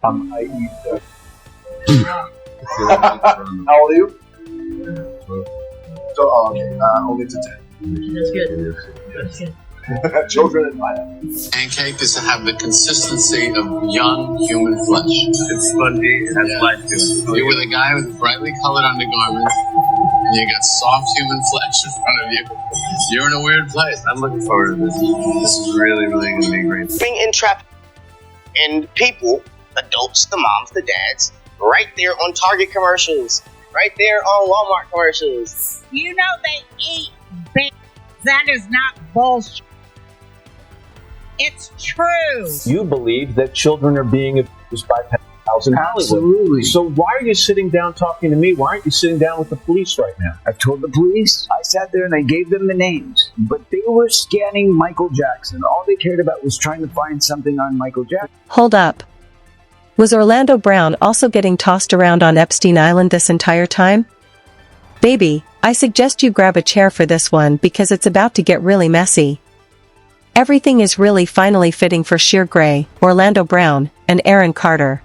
I eat. How old are you? So, okay, only to 10. That's good. That's good. Children and fire. Pancake is to have the consistency of young human flesh. It's spongy, it has life to it. You're with a guy with brightly colored undergarments, and you got soft human flesh in front of you. You're in a weird place. I'm looking forward to this. This is really, really going to be great. Being entrapped and people, adults, the moms, the dads, right there on Target commercials, right there on Walmart commercials. You know they eat babies. That is not bullshit. It's true. You believe that children are being abused by pedophiles in Hollywood. Absolutely. So why are you sitting down talking to me? Why aren't you sitting down with the police right now? I told the police, I sat there and I gave them the names, but they were scanning Michael Jackson. All they cared about was trying to find something on Michael Jackson. Hold up. Was Orlando Brown also getting tossed around on Epstein Island this entire time? Baby, I suggest you grab a chair for this one because it's about to get really messy. Everything is really finally fitting for Sheer Gray, Orlando Brown, and Aaron Carter.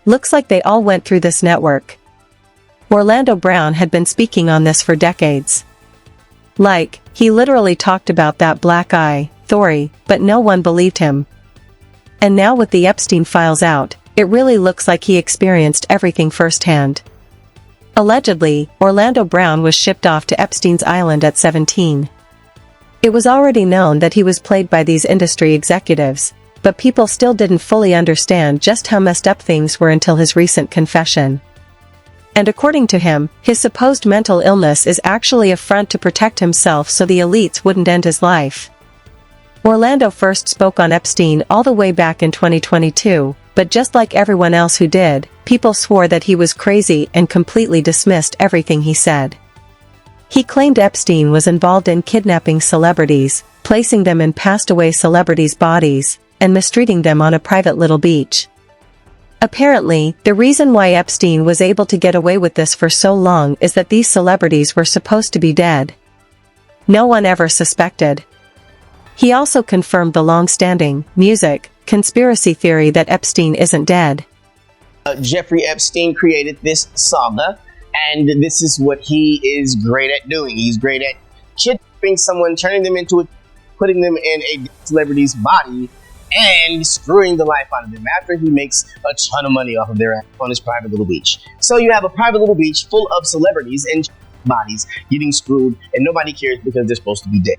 Looks like they all went through this network. Orlando Brown had been speaking on this for decades. Like, he literally talked about that black eye, Thory, but no one believed him. And now with the Epstein files out, it really looks like he experienced everything firsthand. Allegedly, Orlando Brown was shipped off to Epstein's Island at 17. It was already known that he was played by these industry executives, but people still didn't fully understand just how messed up things were until his recent confession. And according to him, his supposed mental illness is actually a front to protect himself so the elites wouldn't end his life. Orlando first spoke on Epstein all the way back in 2022, but just like everyone else who did, people swore that he was crazy and completely dismissed everything he said. He claimed Epstein was involved in kidnapping celebrities, placing them in passed-away celebrities' bodies, and mistreating them on a private little beach. Apparently, the reason why Epstein was able to get away with this for so long is that these celebrities were supposed to be dead. No one ever suspected. He also confirmed the long-standing music conspiracy theory that Epstein isn't dead. Jeffrey Epstein created this saga, and this is what he is great at doing. He's great at kidnapping someone, turning them into putting them in a celebrity's body, and screwing the life out of them after he makes a ton of money off of their on his private little beach. So you have a private little beach full of celebrities and bodies getting screwed, and nobody cares because they're supposed to be dead.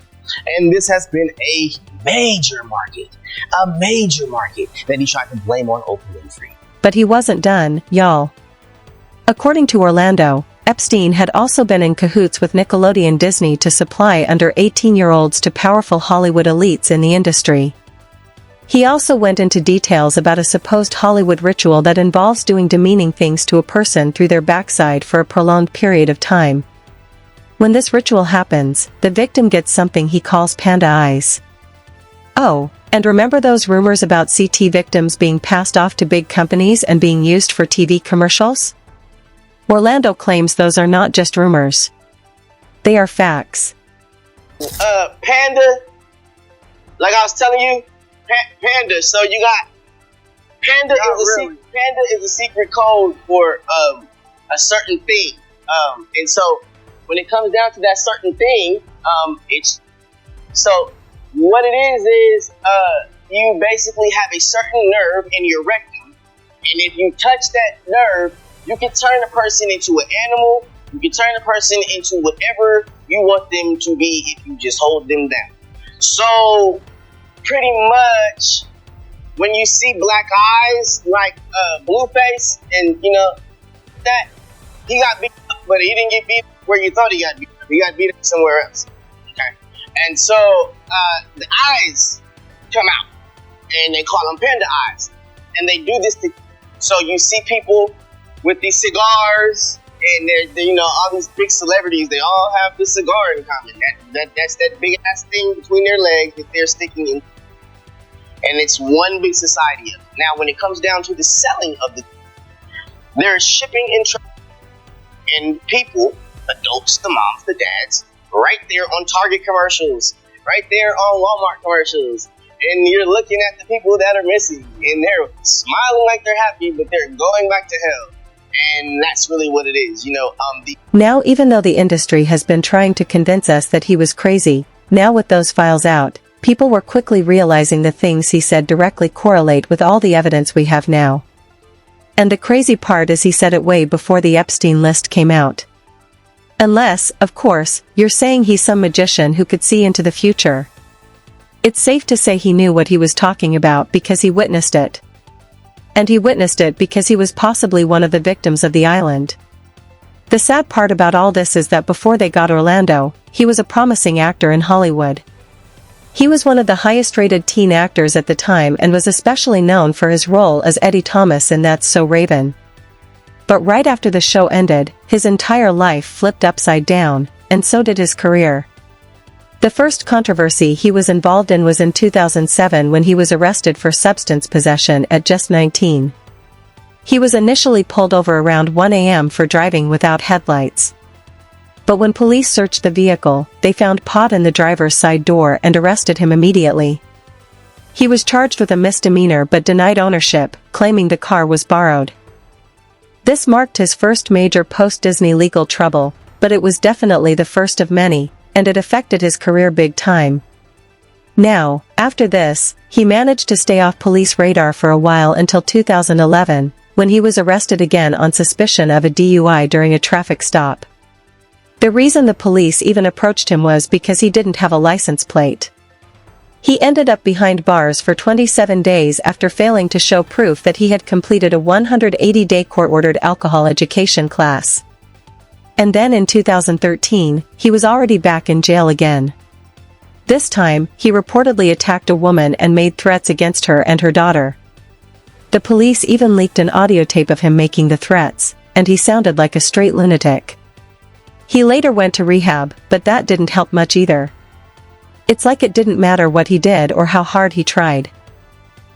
And this has been a major market that he tried to blame on Oprah Winfrey. But he wasn't done, y'all. According to Orlando, Epstein had also been in cahoots with Nickelodeon Disney to supply under 18-year-olds to powerful Hollywood elites in the industry. He also went into details about a supposed Hollywood ritual that involves doing demeaning things to a person through their backside for a prolonged period of time. When this ritual happens, the victim gets something he calls panda eyes. Oh, and remember those rumors about CT victims being passed off to big companies and being used for TV commercials? Orlando claims those are not just rumors. They are facts. Panda, like I was telling you, Panda. So you got Panda Panda is a secret code for a certain thing. And so when it comes down to that certain thing, it's so what it is you basically have a certain nerve in your rectum, and if you touch that nerve, you can turn a person into an animal. You can turn a person into whatever you want them to be if you just hold them down. So pretty much when you see black eyes like Blueface, and you know that he got beat up, but he didn't get beat up where you thought he got beat up. He got beat up somewhere else. Okay, and so the eyes come out, and they call them panda eyes, and they do this to. So you see people with these cigars, and they're you know, all these big celebrities, they all have the cigar in common. That's that big ass thing between their legs that they're sticking in, and it's one big society. Now, when it comes down to the selling of there's shipping and people, adults, the moms, the dads, right there on Target commercials, right there on Walmart commercials, and you're looking at the people that are missing, and they're smiling like they're happy, but they're going back to hell. And that's really what it is, Now, even though the industry has been trying to convince us that he was crazy, now with those files out, people were quickly realizing the things he said directly correlate with all the evidence we have now. And the crazy part is he said it way before the Epstein list came out. Unless, of course, you're saying he's some magician who could see into the future. It's safe to say he knew what he was talking about because he witnessed it. And he witnessed it because he was possibly one of the victims of the island. The sad part about all this is that before they got Orlando, he was a promising actor in Hollywood. He was one of the highest-rated teen actors at the time and was especially known for his role as Eddie Thomas in That's So Raven. But right after the show ended, his entire life flipped upside down, and so did his career. The first controversy he was involved in was in 2007 when he was arrested for substance possession at just 19. He was initially pulled over around 1 a.m. for driving without headlights. But when police searched the vehicle, they found pot in the driver's side door and arrested him immediately. He was charged with a misdemeanor but denied ownership, claiming the car was borrowed. This marked his first major post-Disney legal trouble, but it was definitely the first of many, and it affected his career big time. Now, after this, he managed to stay off police radar for a while until 2011, when he was arrested again on suspicion of a DUI during a traffic stop. The reason the police even approached him was because he didn't have a license plate. He ended up behind bars for 27 days after failing to show proof that he had completed a 180-day court-ordered alcohol education class. And then in 2013, he was already back in jail again. This time, he reportedly attacked a woman and made threats against her and her daughter. The police even leaked an audio tape of him making the threats, and he sounded like a straight lunatic. He later went to rehab, but that didn't help much either. It's like it didn't matter what he did or how hard he tried.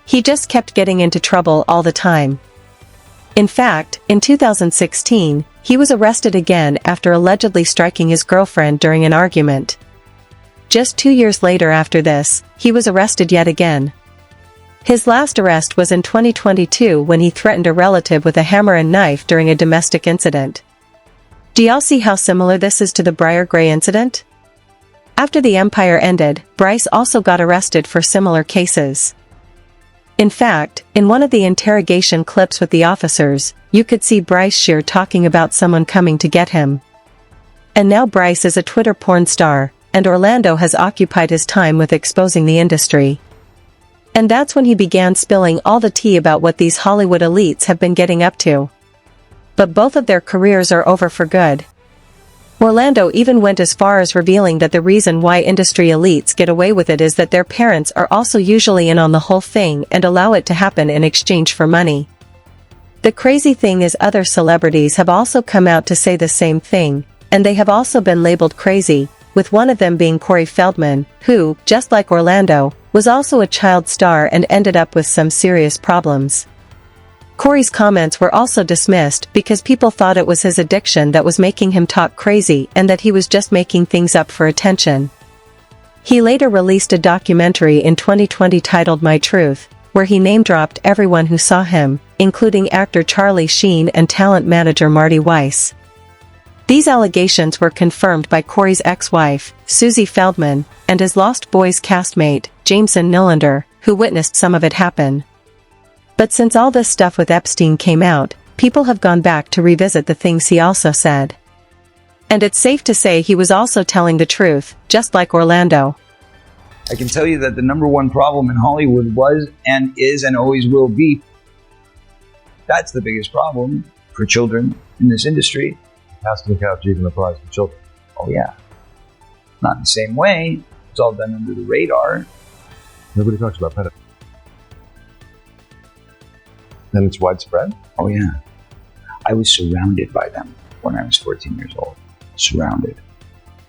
He just kept getting into trouble all the time. In fact, in 2016, he was arrested again after allegedly striking his girlfriend during an argument. Just 2 years later after this, he was arrested yet again. His last arrest was in 2022 when he threatened a relative with a hammer and knife during a domestic incident. Do y'all see how similar this is to the Briar Gray incident? After the Empire ended, Bryce also got arrested for similar cases. In fact, in one of the interrogation clips with the officers, you could see Bryce Shear talking about someone coming to get him. And now Bryce is a Twitter porn star, and Orlando has occupied his time with exposing the industry. And that's when he began spilling all the tea about what these Hollywood elites have been getting up to. But both of their careers are over for good. Orlando even went as far as revealing that the reason why industry elites get away with it is that their parents are also usually in on the whole thing and allow it to happen in exchange for money. The crazy thing is other celebrities have also come out to say the same thing, and they have also been labeled crazy, with one of them being Corey Feldman, who, just like Orlando, was also a child star and ended up with some serious problems. Corey's comments were also dismissed because people thought it was his addiction that was making him talk crazy and that he was just making things up for attention. He later released a documentary in 2020 titled My Truth, where he name-dropped everyone who saw him, including actor Charlie Sheen and talent manager Marty Weiss. These allegations were confirmed by Corey's ex-wife, Susie Feldman, and his Lost Boys castmate, Jameson Nylander, who witnessed some of it happen. But since all this stuff with Epstein came out, people have gone back to revisit the things he also said. And it's safe to say he was also telling the truth, just like Orlando. I can tell you that the number one problem in Hollywood was and is and always will be. That's the biggest problem for children in this industry. Casting couch even applies to children. Oh yeah. Not in the same way. It's all done under the radar. Nobody talks about pedophilia. And it's widespread? Oh yeah. I was surrounded by them when I was 14 years old. Surrounded.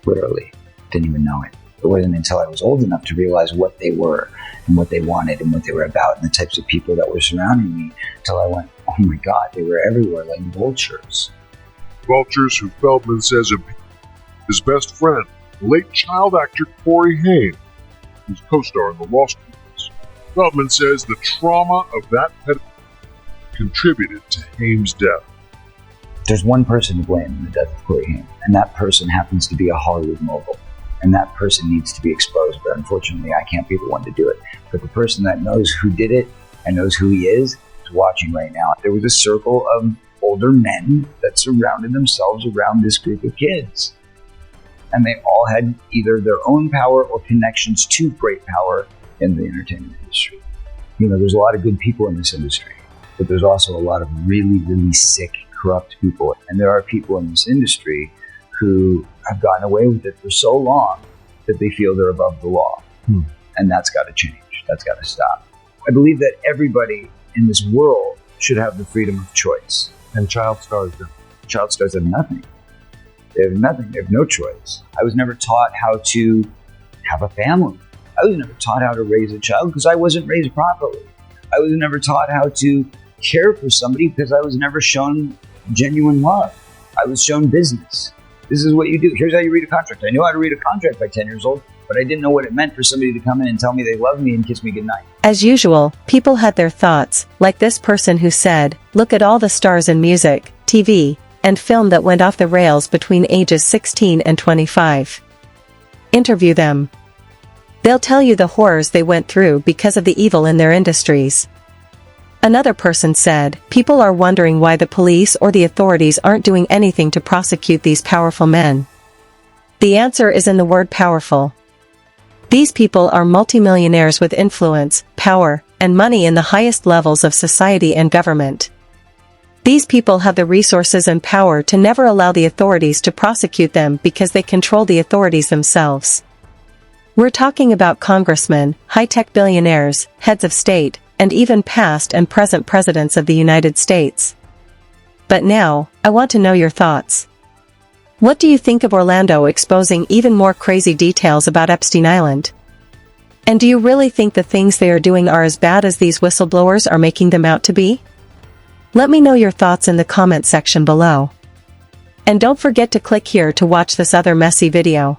Literally. Didn't even know it. It wasn't until I was old enough to realize what they were and what they wanted and what they were about and the types of people that were surrounding me until I went, oh my God, they were everywhere like vultures. Vultures who Feldman says his best friend, the late child actor Corey Haim, who's co-star in The Lost Boys. Feldman says the trauma of that pedophile contributed to Haim's death. There's one person to blame in the death of Corey Haim, and that person happens to be a Hollywood mogul. And that person needs to be exposed, but unfortunately I can't be the one to do it. But the person that knows who did it and knows who he is watching right now. There was a circle of older men that surrounded themselves around this group of kids. And they all had either their own power or connections to great power in the entertainment industry. You know, there's a lot of good people in this industry, but there's also a lot of really, really sick, corrupt people. And there are people in this industry who have gotten away with it for so long that they feel they're above the law. And that's got to change. That's got to stop. I believe that everybody in this world should have the freedom of choice. And child stars do. Child stars have nothing. They have nothing. They have no choice. I was never taught how to have a family. I was never taught how to raise a child because I wasn't raised properly. I was never taught how to care for somebody because I was never shown genuine love. I was shown business. This is what you do. Here's how you read a contract. I knew how to read a contract by 10 years old, but I didn't know what it meant for somebody to come in and tell me they love me and kiss me goodnight. As usual, people had their thoughts, like this person who said, "Look at all the stars in music, TV, and film that went off the rails between ages 16 and 25. Interview them. They'll tell you the horrors they went through because of the evil in their industries." Another person said, "People are wondering why the police or the authorities aren't doing anything to prosecute these powerful men. The answer is in the word powerful. These people are multimillionaires with influence, power, and money in the highest levels of society and government. These people have the resources and power to never allow the authorities to prosecute them because they control the authorities themselves. We're talking about congressmen, high-tech billionaires, heads of state, and even past and present presidents of the United States. But now, I want to know your thoughts. What do you think of Orlando exposing even more crazy details about Epstein Island? And do you really think the things they are doing are as bad as these whistleblowers are making them out to be? Let me know your thoughts in the comment section below. And don't forget to click here to watch this other messy video.